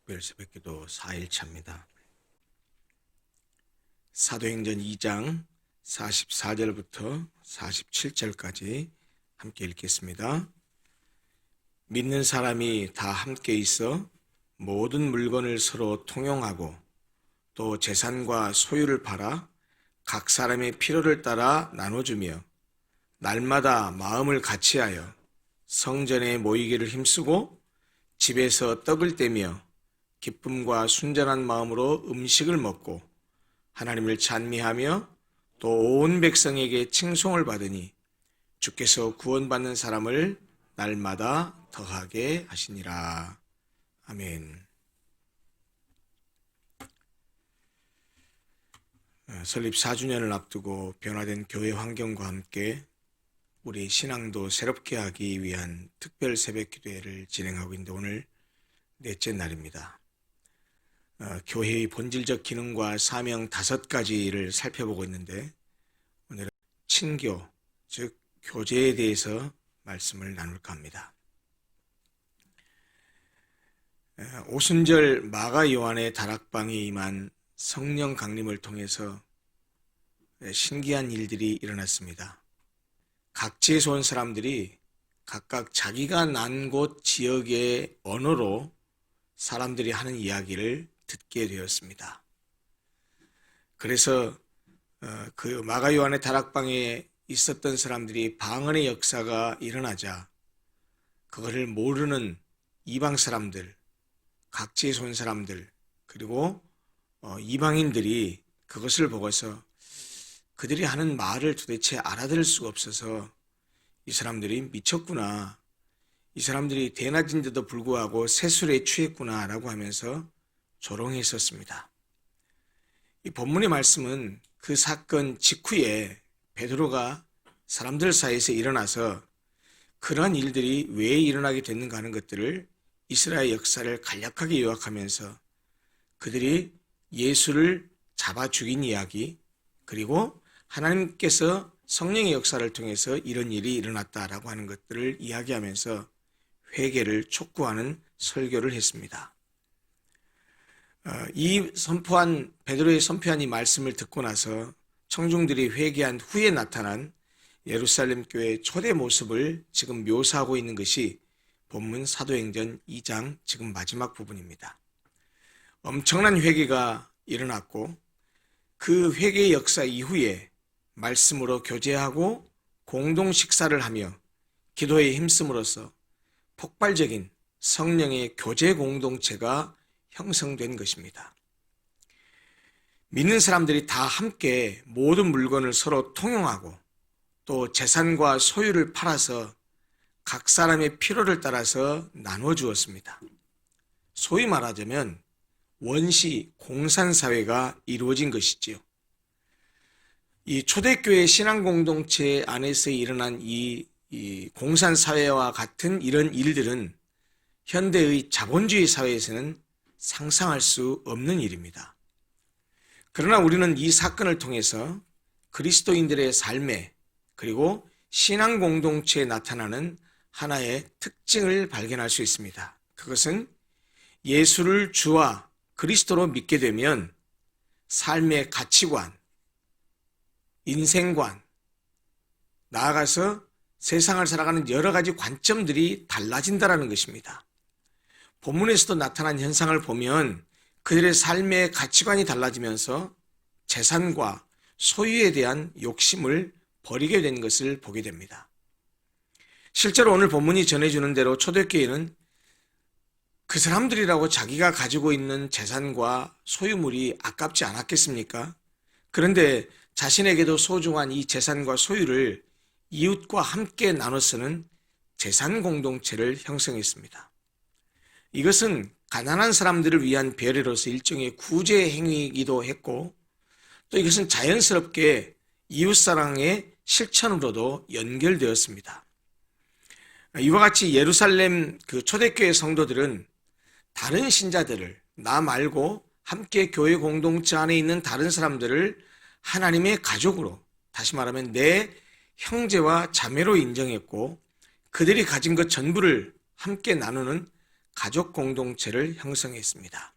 특별 새벽기도 4일차입니다. 사도행전 2장 44절부터 47절까지 함께 읽겠습니다. 믿는 사람이 다 함께 있어 모든 물건을 서로 통용하고 또 재산과 소유를 팔아 각 사람의 필요를 따라 나눠주며 날마다 마음을 같이하여 성전에 모이기를 힘쓰고 집에서 떡을 떼며 기쁨과 순전한 마음으로 음식을 먹고 하나님을 찬미하며 또 온 백성에게 칭송을 받으니 주께서 구원받는 사람을 날마다 더하게 하시니라. 아멘. 설립 4주년을 앞두고 변화된 교회 환경과 함께 우리 신앙도 새롭게 하기 위한 특별 새벽 기도회를 진행하고 있는데 오늘 넷째 날입니다. 교회의 본질적 기능과 사명 5가지를 살펴보고 있는데 오늘은 친교, 즉 교제에 대해서 말씀을 나눌까 합니다. 오순절 마가 요한의 다락방에 임한 성령 강림을 통해서 신기한 일들이 일어났습니다. 각지에서 온 사람들이 각각 자기가 난 곳 지역의 언어로 사람들이 하는 이야기를 듣게 되었습니다. 그래서 그 마가 요한의 다락방에 있었던 사람들이 방언의 역사가 일어나자 그거를 모르는 이방 사람들, 각지에서 온 사람들, 그리고 이방인들이 그것을 보고서 그들이 하는 말을 도대체 알아들을 수가 없어서 이 사람들이 미쳤구나, 이 사람들이 대낮인데도 불구하고 세술에 취했구나 라고 하면서 조롱했었습니다. 이 본문의 말씀은 그 사건 직후에 베드로가 사람들 사이에서 일어나서 그러한 일들이 왜 일어나게 됐는가 하는 것들을 이스라엘 역사를 간략하게 요약하면서 그들이 예수를 잡아 죽인 이야기, 그리고 하나님께서 성령의 역사를 통해서 이런 일이 일어났다라고 하는 것들을 이야기하면서 회개를 촉구하는 설교를 했습니다. 이 베드로의 선포한 이 말씀을 듣고 나서 청중들이 회개한 후에 나타난 예루살렘 교회의 초대 모습을 지금 묘사하고 있는 것이 본문 사도행전 2장 지금 마지막 부분입니다. 엄청난 회개가 일어났고 그 회개의 역사 이후에 말씀으로 교제하고 공동 식사를 하며 기도에 힘씀으로써 폭발적인 성령의 교제 공동체가 형성된 것입니다. 믿는 사람들이 다 함께 모든 물건을 서로 통용하고 또 재산과 소유를 팔아서 각 사람의 필요를 따라서 나눠 주었습니다. 소위 말하자면 원시 공산사회가 이루어진 것이지요. 이 초대교회 신앙공동체 안에서 일어난 이 공산사회와 같은 이런 일들은 현대의 자본주의 사회에서는 상상할 수 없는 일입니다. 그러나 우리는 이 사건을 통해서 그리스도인들의 삶에 그리고 신앙공동체에 나타나는 하나의 특징을 발견할 수 있습니다. 그것은 예수를 주와 그리스도로 믿게 되면 삶의 가치관, 인생관, 나아가서 세상을 살아가는 여러 가지 관점들이 달라진다는 것입니다. 본문에서도 나타난 현상을 보면 그들의 삶의 가치관이 달라지면서 재산과 소유에 대한 욕심을 버리게 된 것을 보게 됩니다. 실제로 오늘 본문이 전해주는 대로 초대교회는 그 사람들이라고 자기가 가지고 있는 재산과 소유물이 아깝지 않았겠습니까? 그런데 자신에게도 소중한 이 재산과 소유를 이웃과 함께 나눠 쓰는 재산 공동체를 형성했습니다. 이것은 가난한 사람들을 위한 배려로서 일종의 구제 행위이기도 했고 또 이것은 자연스럽게 이웃사랑의 실천으로도 연결되었습니다. 이와 같이 예루살렘 그 초대교회 성도들은 다른 신자들을, 나 말고 함께 교회 공동체 안에 있는 다른 사람들을 하나님의 가족으로, 다시 말하면 내 형제와 자매로 인정했고 그들이 가진 것 전부를 함께 나누는 가족 공동체를 형성했습니다.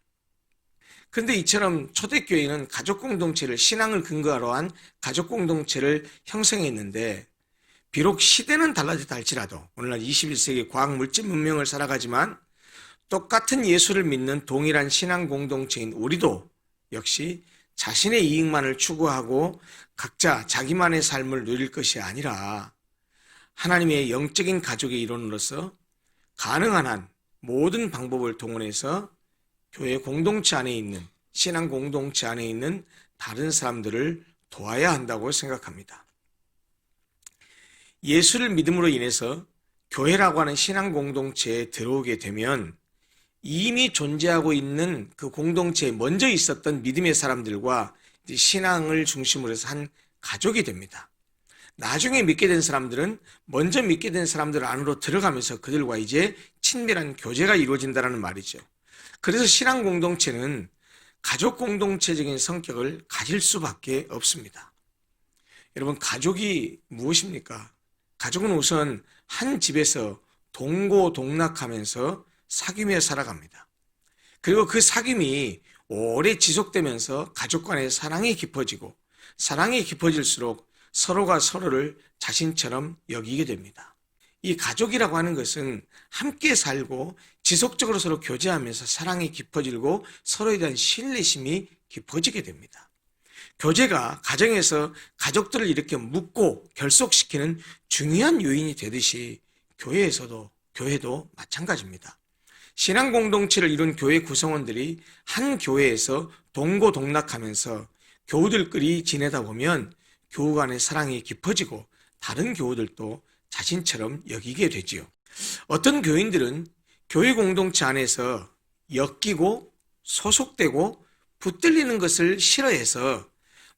그런데 이처럼 초대교회는 가족 공동체를, 신앙을 근거로 한 가족 공동체를 형성했는데, 비록 시대는 달라졌다 할지라도 오늘날 21세기 과학 물질 문명을 살아가지만 똑같은 예수를 믿는 동일한 신앙 공동체인 우리도 역시 자신의 이익만을 추구하고 각자 자기만의 삶을 누릴 것이 아니라 하나님의 영적인 가족의 일원으로서 가능한 한 모든 방법을 동원해서 교회 공동체 안에 있는, 신앙 공동체 안에 있는 다른 사람들을 도와야 한다고 생각합니다. 예수를 믿음으로 인해서 교회라고 하는 신앙 공동체에 들어오게 되면 이미 존재하고 있는 그 공동체에 먼저 있었던 믿음의 사람들과 신앙을 중심으로 해서 한 가족이 됩니다. 나중에 믿게 된 사람들은 먼저 믿게 된 사람들 안으로 들어가면서 그들과 이제 친밀한 교제가 이루어진다는 말이죠. 그래서 신앙 공동체는 가족 공동체적인 성격을 가질 수밖에 없습니다. 여러분, 가족이 무엇입니까? 가족은 우선 한 집에서 동고동락하면서 사귀며 살아갑니다. 그리고 그 사귐이 오래 지속되면서 가족 간의 사랑이 깊어지고, 사랑이 깊어질수록 서로가 서로를 자신처럼 여기게 됩니다. 이 가족이라고 하는 것은 함께 살고 지속적으로 서로 교제하면서 사랑이 깊어지고 서로에 대한 신뢰심이 깊어지게 됩니다. 교제가 가정에서 가족들을 이렇게 묶고 결속시키는 중요한 요인이 되듯이 교회도 마찬가지입니다. 신앙 공동체를 이룬 교회 구성원들이 한 교회에서 동고동락하면서 교우들끼리 지내다 보면 교우 간의 사랑이 깊어지고 다른 교우들도 자신처럼 여기게 되지요. 어떤 교인들은 교회 공동체 안에서 엮이고 소속되고 붙들리는 것을 싫어해서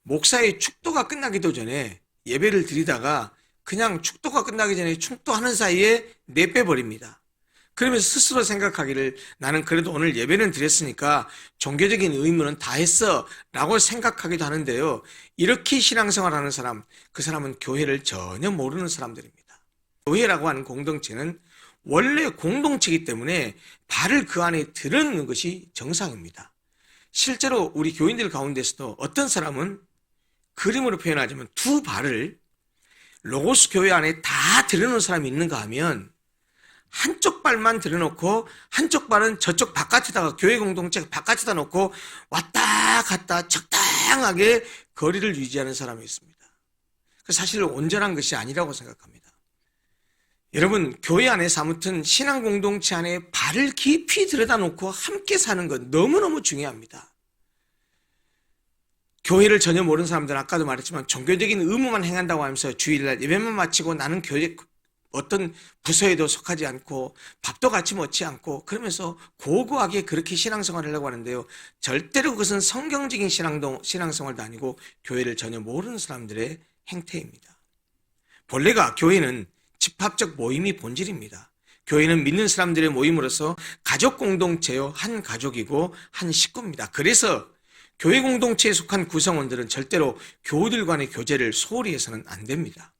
목사의 축도가 끝나기도 전에 예배를 드리다가 그냥 축도가 끝나기 전에 축도하는 사이에 내빼버립니다. 그러면서 스스로 생각하기를 나는 그래도 오늘 예배는 드렸으니까 종교적인 의무는 다 했어 라고 생각하기도 하는데요. 이렇게 신앙생활하는 사람, 그 사람은 교회를 전혀 모르는 사람들입니다. 교회라고 하는 공동체는 원래 공동체이기 때문에 발을 그 안에 들어놓는 것이 정상입니다. 실제로 우리 교인들 가운데서도 어떤 사람은 그림으로 표현하자면 두 발을 로고스 교회 안에 다 들여놓은 사람이 있는가 하면 한쪽 발만 들여놓고 한쪽 발은 저쪽 바깥에다가, 교회 공동체 바깥에다 놓고 왔다 갔다 적당하게 거리를 유지하는 사람이 있습니다. 사실 온전한 것이 아니라고 생각합니다. 여러분, 교회 안에서 아무튼 신앙 공동체 안에 발을 깊이 들여다놓고 함께 사는 건 너무너무 중요합니다. 교회를 전혀 모르는 사람들은 아까도 말했지만 종교적인 의무만 행한다고 하면서 주일날 예배만 마치고 나는 교회 어떤 부서에도 속하지 않고 밥도 같이 먹지 않고 그러면서 고고하게 그렇게 신앙생활을 하려고 하는데요. 절대로 그것은 성경적인 신앙생활도 아니고 교회를 전혀 모르는 사람들의 행태입니다. 본래가 교회는 집합적 모임이 본질입니다. 교회는 믿는 사람들의 모임으로서 가족 공동체요, 한 가족이고 한 식구입니다. 그래서 교회 공동체에 속한 구성원들은 절대로 교우들 간의 교제를 소홀히 해서는 안 됩니다.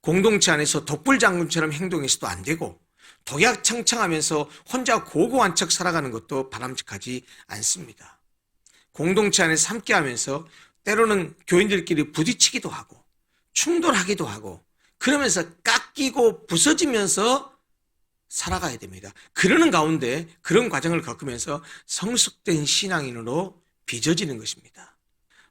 공동체 안에서 독불장군처럼 행동해서도 안 되고 독약청청하면서 혼자 고고한 척 살아가는 것도 바람직하지 않습니다. 공동체 안에서 함께하면서 때로는 교인들끼리 부딪히기도 하고 충돌하기도 하고 그러면서 깎이고 부서지면서 살아가야 됩니다. 그러는 가운데 그런 과정을 겪으면서 성숙된 신앙인으로 빚어지는 것입니다.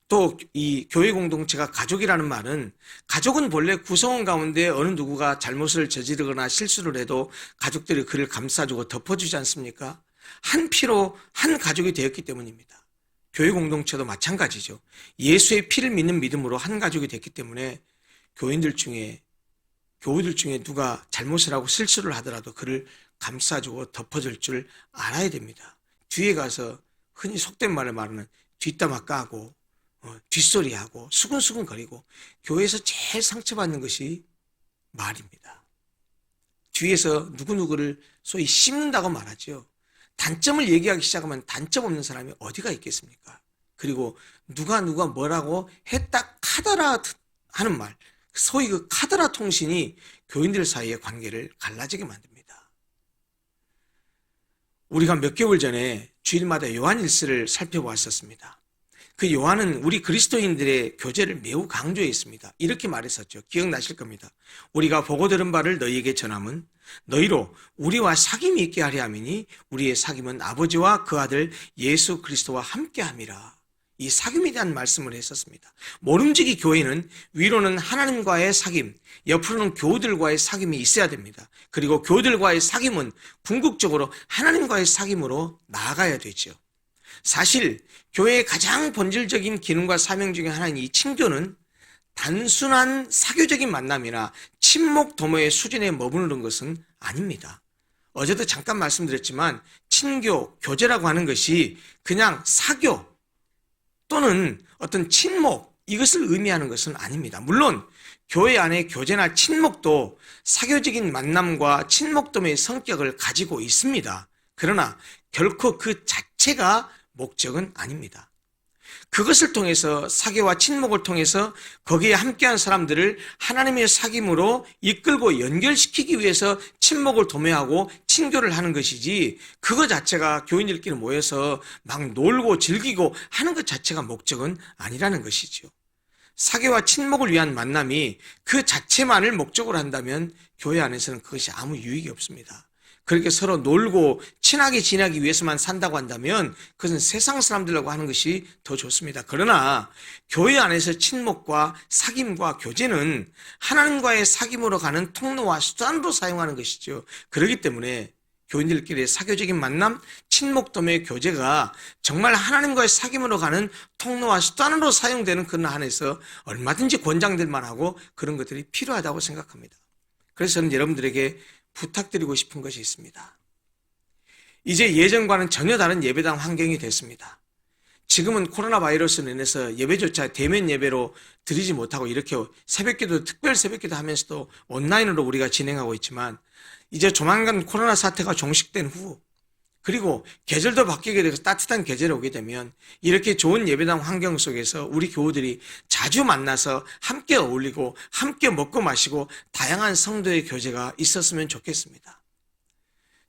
또 이 교회 공동체가 가족이라는 말은, 가족은 본래 구성원 가운데 어느 누구가 잘못을 저지르거나 실수를 해도 가족들이 그를 감싸주고 덮어주지 않습니까? 한 피로 한 가족이 되었기 때문입니다. 교회 공동체도 마찬가지죠. 예수의 피를 믿는 믿음으로 한 가족이 됐기 때문에 교우들 중에 누가 잘못을 하고 실수를 하더라도 그를 감싸주고 덮어줄 줄 알아야 됩니다. 뒤에 가서 흔히 속된 말을 말하는 뒷담화 까고 뒷소리하고 수근수근거리고, 교회에서 제일 상처받는 것이 말입니다. 뒤에서 누구누구를 소위 씹는다고 말하죠. 단점을 얘기하기 시작하면 단점 없는 사람이 어디가 있겠습니까? 그리고 누가 뭐라고 했다 카더라 하는 말, 소위 그 카더라 통신이 교인들 사이의 관계를 갈라지게 만듭니다. 우리가 몇 개월 전에 주일마다 요한일서를 살펴보았었습니다. 그 요한은 우리 그리스도인들의 교제를 매우 강조했습니다. 이렇게 말했었죠. 기억나실 겁니다. 우리가 보고 들은 바를 너희에게 전함은 너희로 우리와 사귐이 있게 하려 함이니 우리의 사귐은 아버지와 그 아들 예수 그리스도와 함께 함이라. 이 사귐에 대한 말씀을 했었습니다. 모름지기 교회는 위로는 하나님과의 사귐, 옆으로는 교우들과의 사귐이 있어야 됩니다. 그리고 교우들과의 사귐은 궁극적으로 하나님과의 사귐으로 나아가야 되죠. 사실 교회의 가장 본질적인 기능과 사명 중에 하나인 이 친교는 단순한 사교적인 만남이나 친목 도모의 수준에 머무르는 것은 아닙니다. 어제도 잠깐 말씀드렸지만 친교, 교제라고 하는 것이 그냥 사교 또는 어떤 친목 이것을 의미하는 것은 아닙니다. 물론 교회 안에 교제나 친목도 사교적인 만남과 친목 도모의 성격을 가지고 있습니다. 그러나 결코 그 자체가 목적은 아닙니다. 그것을 통해서 사교와 친목을 통해서 거기에 함께한 사람들을 하나님의 사귐으로 이끌고 연결시키기 위해서 친목을 도모하고 친교를 하는 것이지 그것 자체가 교인들끼리 모여서 막 놀고 즐기고 하는 것 자체가 목적은 아니라는 것이죠. 사교와 친목을 위한 만남이 그 자체만을 목적으로 한다면 교회 안에서는 그것이 아무 유익이 없습니다. 그렇게 서로 놀고 친하게 지내기 위해서만 산다고 한다면 그것은 세상 사람들하고 하는 것이 더 좋습니다. 그러나 교회 안에서 친목과 사귐과 교제는 하나님과의 사귐으로 가는 통로와 수단으로 사용하는 것이죠. 그렇기 때문에 교인들끼리의 사교적인 만남, 친목 도모의 교제가 정말 하나님과의 사귐으로 가는 통로와 수단으로 사용되는 그런 한에서 얼마든지 권장될 만하고 그런 것들이 필요하다고 생각합니다. 그래서 저는 여러분들에게 부탁드리고 싶은 것이 있습니다. 이제 예전과는 전혀 다른 예배당 환경이 됐습니다. 지금은 코로나 바이러스로 인해서 예배조차 대면 예배로 드리지 못하고 이렇게 새벽기도, 특별 새벽기도 하면서도 온라인으로 우리가 진행하고 있지만 이제 조만간 코로나 사태가 종식된 후 그리고 계절도 바뀌게 돼서 따뜻한 계절이 오게 되면 이렇게 좋은 예배당 환경 속에서 우리 교우들이 자주 만나서 함께 어울리고 함께 먹고 마시고 다양한 성도의 교제가 있었으면 좋겠습니다.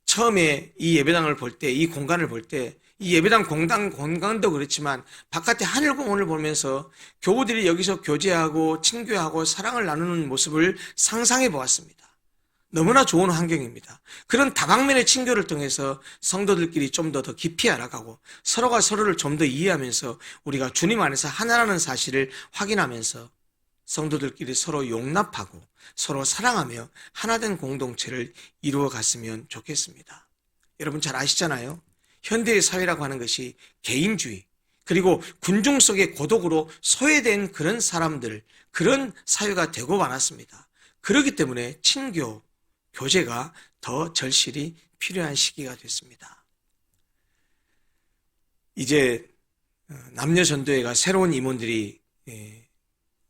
처음에 이 예배당을 볼 때, 이 공간을 볼 때 이 예배당 공간도 그렇지만 바깥에 하늘공원을 보면서 교우들이 여기서 교제하고 친교하고 사랑을 나누는 모습을 상상해 보았습니다. 너무나 좋은 환경입니다. 그런 다방면의 친교를 통해서 성도들끼리 좀 더 깊이 알아가고 서로가 서로를 좀 더 이해하면서 우리가 주님 안에서 하나라는 사실을 확인하면서 성도들끼리 서로 용납하고 서로 사랑하며 하나된 공동체를 이루어 갔으면 좋겠습니다. 여러분 잘 아시잖아요. 현대의 사회라고 하는 것이 개인주의 그리고 군중 속의 고독으로 소외된 그런 사람들, 그런 사회가 되고 많았습니다. 그렇기 때문에 친교, 교제가 더 절실히 필요한 시기가 됐습니다. 이제 남녀전도회가 새로운 임원들이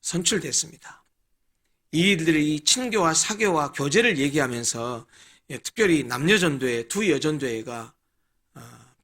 선출됐습니다. 이들이 친교와 사교와 교제를 얘기하면서 특별히 남녀전도회, 두 여전도회가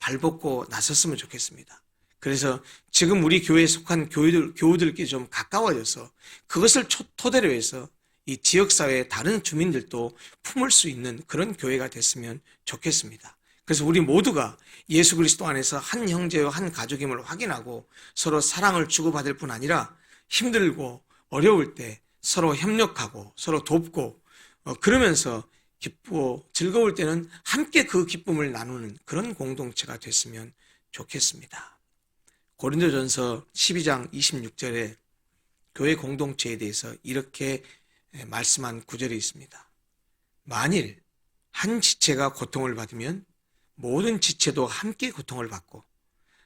발벗고 나섰으면 좋겠습니다. 그래서 지금 우리 교회에 속한 교우들끼리 좀 가까워져서 그것을 토대로 해서 이 지역사회의 다른 주민들도 품을 수 있는 그런 교회가 됐으면 좋겠습니다. 그래서 우리 모두가 예수 그리스도 안에서 한 형제와 한 가족임을 확인하고 서로 사랑을 주고받을 뿐 아니라 힘들고 어려울 때 서로 협력하고 서로 돕고 그러면서 기쁘고 즐거울 때는 함께 그 기쁨을 나누는 그런 공동체가 됐으면 좋겠습니다. 고린도전서 12장 26절에 교회 공동체에 대해서 이렇게 말씀한 구절이 있습니다. 만일 한 지체가 고통을 받으면 모든 지체도 함께 고통을 받고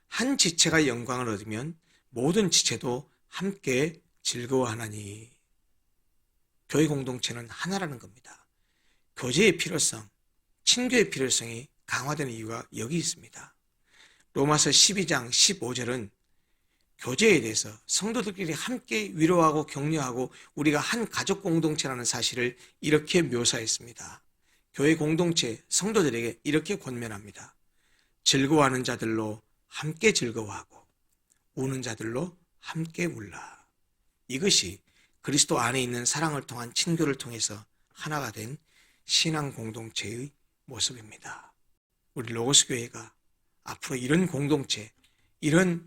한 지체가 영광을 얻으면 모든 지체도 함께 즐거워하나니. 교회 공동체는 하나라는 겁니다. 교제의 필요성, 친교의 필요성이 강화되는 이유가 여기 있습니다. 로마서 12장 15절은 교제에 대해서 성도들끼리 함께 위로하고 격려하고 우리가 한 가족 공동체라는 사실을 이렇게 묘사했습니다. 교회 공동체 성도들에게 이렇게 권면합니다. 즐거워하는 자들로 함께 즐거워하고 우는 자들로 함께 울라. 이것이 그리스도 안에 있는 사랑을 통한 친교를 통해서 하나가 된 신앙 공동체의 모습입니다. 우리 로고스 교회가 앞으로 이런 공동체, 이런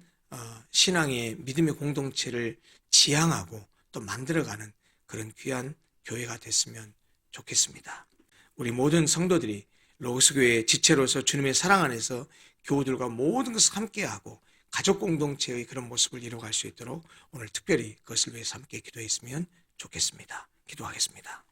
신앙의 믿음의 공동체를 지향하고 또 만들어가는 그런 귀한 교회가 됐으면 좋겠습니다. 우리 모든 성도들이 로고스 교회의 지체로서 주님의 사랑 안에서 교우들과 모든 것을 함께하고 가족 공동체의 그런 모습을 이루어갈 수 있도록 오늘 특별히 그것을 위해서 함께 기도했으면 좋겠습니다. 기도하겠습니다.